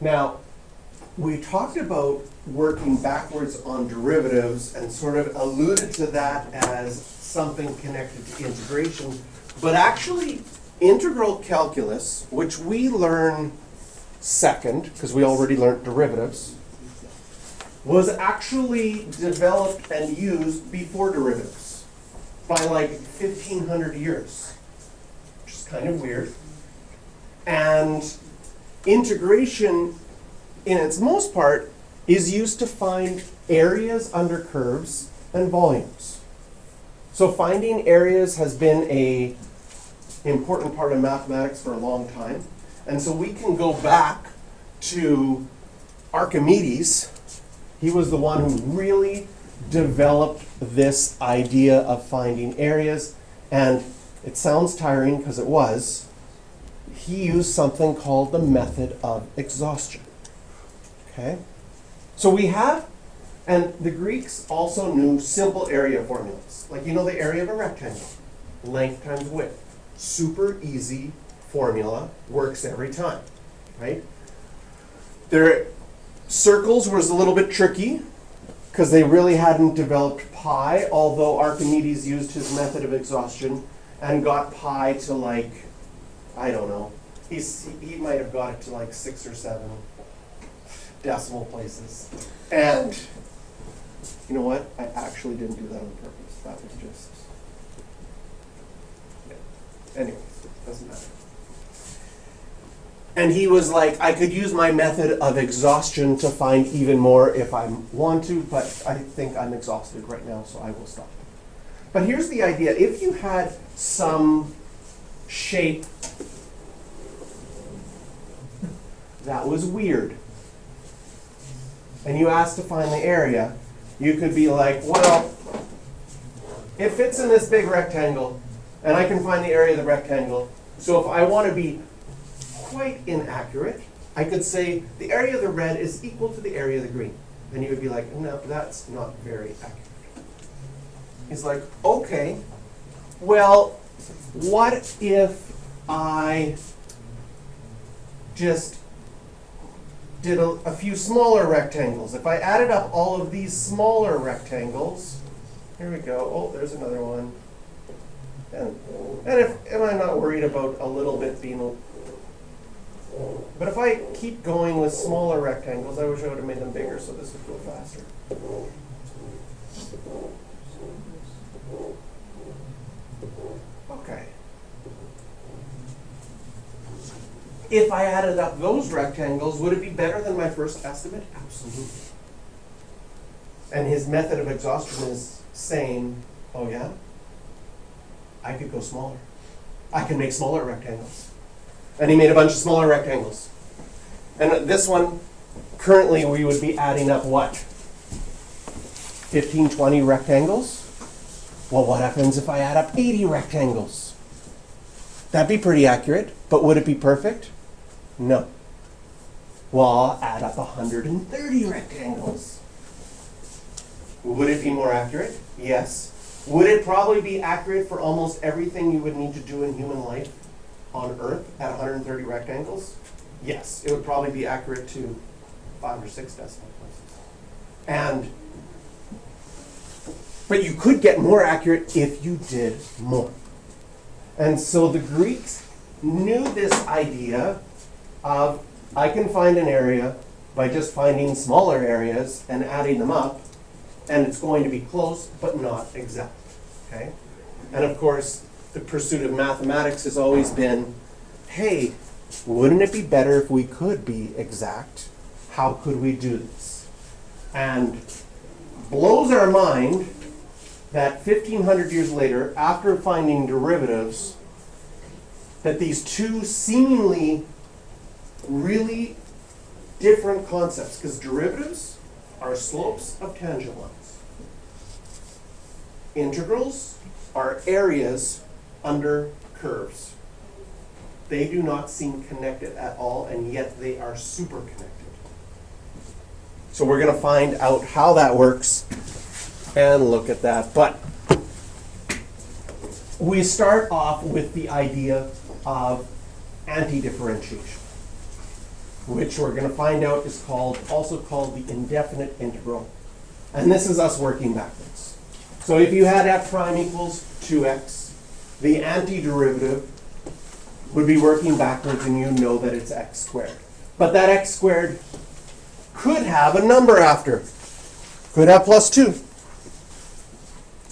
Now, we talked about working backwards on derivatives and sort of alluded to that as something connected to integration, but actually integral calculus, which we learn second, because we already learned derivatives, was actually developed and used before derivatives by like 1,500 years, which is kind of weird. And integration, in its most part, is used to find areas under curves and volumes. So finding areas has been an important part of mathematics for a long time. And so we can go back to Archimedes. He was the one who really developed this idea of finding areas. And it sounds tiring because it was. He used something called the method of exhaustion. Okay? So we have, and the Greeks also knew simple area formulas. Like, you know, the area of a rectangle, length times width. Super easy formula, works every time, right? Circles was a little bit tricky because they really hadn't developed pi, although Archimedes used his method of exhaustion and got pi to like, I don't know, he might have got it to like 6 or 7 decimal places. And you know what? I actually didn't do that on purpose. That was just, yeah. Anyways, doesn't matter. And he was like, I could use my method of exhaustion to find even more if I want to, but I think I'm exhausted right now, so I will stop. But here's the idea. If you had some shape that was weird, and you asked to find the area, you could be like, well, it fits in this big rectangle, and I can find the area of the rectangle. So if I want to be quite inaccurate, I could say the area of the red is equal to the area of the green. And you would be like, no, that's not very accurate. He's like, okay, well, what if I just did a few smaller rectangles? If I added up all of these smaller rectangles, here we go, oh, there's another one. And am I not worried about a little bit being, but if I keep going with smaller rectangles, I wish I would have made them bigger so this would go faster. Okay. If I added up those rectangles, would it be better than my first estimate? Absolutely. And his method of exhaustion is saying, oh yeah, I could go smaller. I can make smaller rectangles. And he made a bunch of smaller rectangles. And this one, currently we would be adding up what? 15, 20 rectangles? Well, what happens if I add up 80 rectangles? That'd be pretty accurate, but would it be perfect? No. Well, I'll add up 130 rectangles. Would it be more accurate? Yes. Would it probably be accurate for almost everything you would need to do in human life on Earth at 130 rectangles? Yes. It would probably be accurate to 5 or 6 decimal places. But you could get more accurate if you did more. And so the Greeks knew this idea of, I can find an area by just finding smaller areas and adding them up, and it's going to be close, but not exact. Okay? And of course, the pursuit of mathematics has always been, hey, wouldn't it be better if we could be exact? How could we do this? And blows our mind that 1,500 years later, after finding derivatives, that these two seemingly really different concepts, because derivatives are slopes of tangent lines. Integrals are areas under curves. They do not seem connected at all, and yet they are super connected. So we're going to find out how that works and look at that. But we start off with the idea of anti-differentiation. which we're going to find out is also called the indefinite integral. And this is us working backwards. So if you had f prime equals 2x, the antiderivative would be working backwards, and you know that it's x squared. But that x squared could have a number after. Could have plus 2.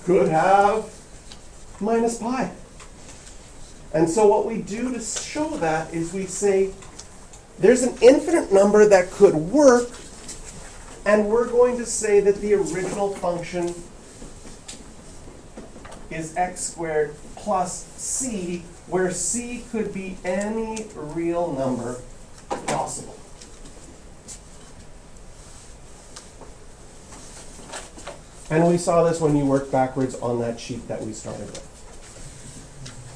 Could have minus pi. And so what we do to show that is we say there's an infinite number that could work, and we're going to say that the original function is x squared plus c, where c could be any real number possible. And we saw this when you worked backwards on that sheet that we started with.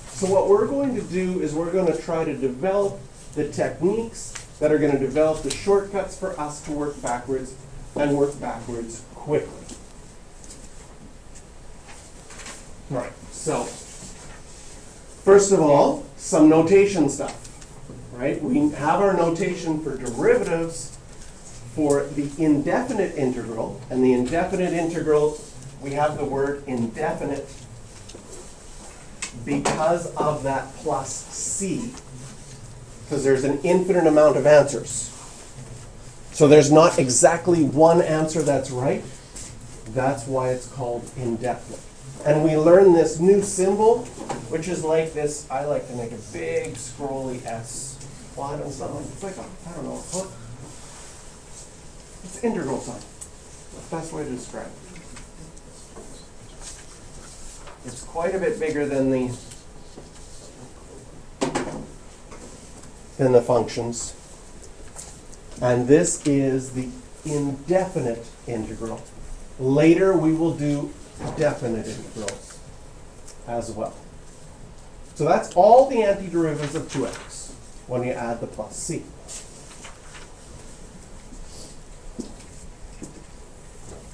So what we're going to do is we're going to try to develop the techniques that are going to develop the shortcuts for us to work backwards and work backwards quickly. All right, so first of all, some notation stuff, right? We have our notation for derivatives for the indefinite integral, and the indefinite integral, we have the word indefinite because of that plus c, because there's an infinite amount of answers. So there's not exactly one answer that's right. That's why it's called indefinite. And we learn this new symbol, which is like this. I like to make a big scrolly S plot on something. It's like, I don't know, a hook. It's integral sign. That's the best way to describe it. It's quite a bit bigger than the functions. And this is the indefinite integral. Later we will do definite integrals as well. So that's all the antiderivatives of 2x when you add the plus c.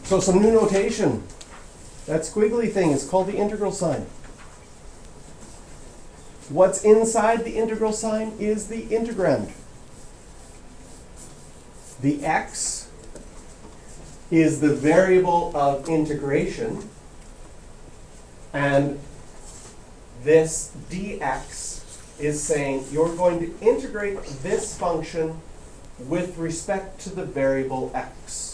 So some new notation. That squiggly thing is called the integral sign. What's inside the integral sign is the integrand. The x is the variable of integration, and this dx is saying you're going to integrate this function with respect to the variable x.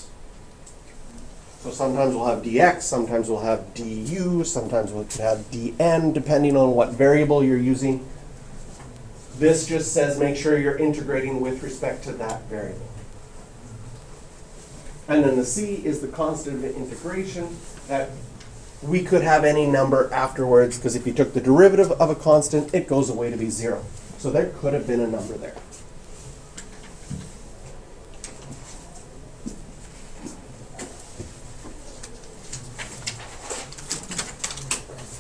So sometimes we'll have dx, sometimes we'll have du, sometimes we'll have dn, depending on what variable you're using. This just says make sure you're integrating with respect to that variable. And then the c is the constant of integration that we could have any number afterwards, because if you took the derivative of a constant, it goes away to be 0. So there could have been a number there.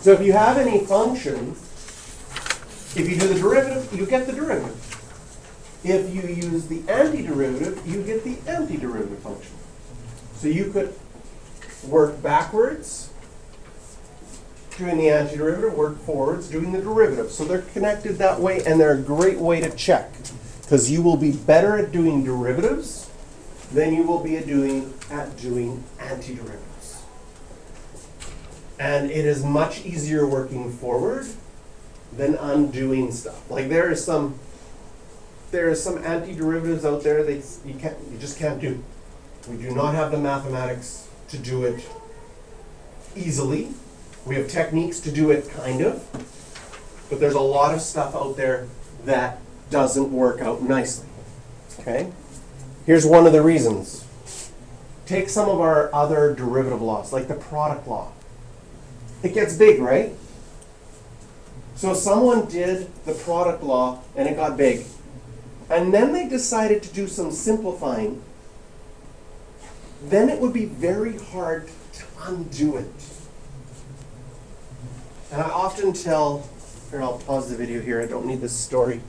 So if you have any function, if you do the derivative, you get the derivative. If you use the antiderivative, you get the antiderivative function. So you could work backwards, doing the antiderivative, work forwards, doing the derivative. So they're connected that way, and they're a great way to check, because you will be better at doing derivatives than you will be at doing antiderivatives. And it is much easier working forward than undoing stuff. Like there are some antiderivatives out there that you just can't do. We do not have the mathematics to do it easily. We have techniques to do it kind of, but there's a lot of stuff out there that doesn't work out nicely. Okay? Here's one of the reasons. Take some of our other derivative laws, like the product law. It gets big, right? So someone did the product law and it got big. And then they decided to do some simplifying. Then it would be very hard to undo it. And I often tell, here, I'll pause the video here, I don't need this story.